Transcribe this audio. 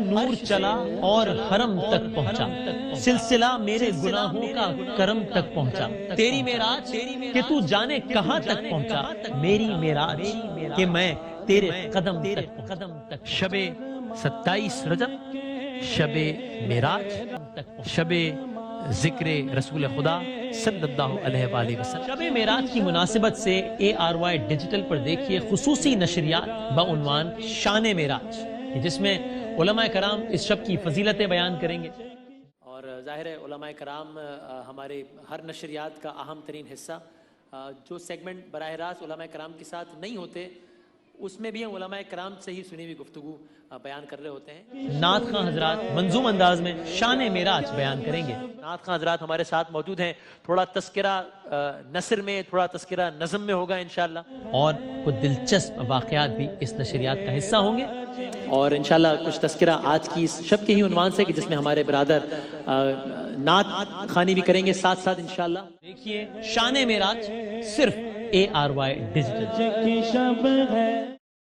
نور چلا اور حرم تک پہنچا، سلسلہ میرے گناہوں کا کرم تک پہنچا، تیری معراج کہ تو جانے کہاں تک پہنچا، میری معراج کہ میں تیرے قدم تک۔ شب 27 رجب، شب معراج، شب ذکر رسول خدا صلی اللہ علیہ وآلہ وسلم۔ شب معراج کی مناسبت سے ARY ڈیجیٹل پر دیکھیے خصوصی نشریات بعنوان شان معراج، جس میں علماء کرام اس شب کی فضیلتیں بیان کریں گے۔ اور ظاہر ہے علماء کرام ہمارے ہر نشریات کا اہم ترین حصہ، جو سیگمنٹ براہ راست علماء کرام کے ساتھ نہیں ہوتے اس میں بھی ہم علماء کرام سے ہی سنی ہوئی گفتگو بیان کر رہے ہوتے ہیں۔ نعت خواں حضرات منظوم انداز میں شان معراج بیان کریں گے۔ نعت خواں حضرات ہمارے ساتھ موجود ہیں، تھوڑا تذکرہ نثر میں، تھوڑا تذکرہ نظم میں ہوگا انشاءاللہ، اور کچھ دلچسپ واقعات بھی اس نشریات کا حصہ ہوں گے۔ اور انشاءاللہ کچھ تذکرہ آج کی اس شب کے ہی عنوان سے کہ جس میں ہمارے برادر نعت خوانی بھی کریں گے ساتھ ساتھ انشاءاللہ۔ دیکھیے شان معراج صرف ARY ڈیجیٹل۔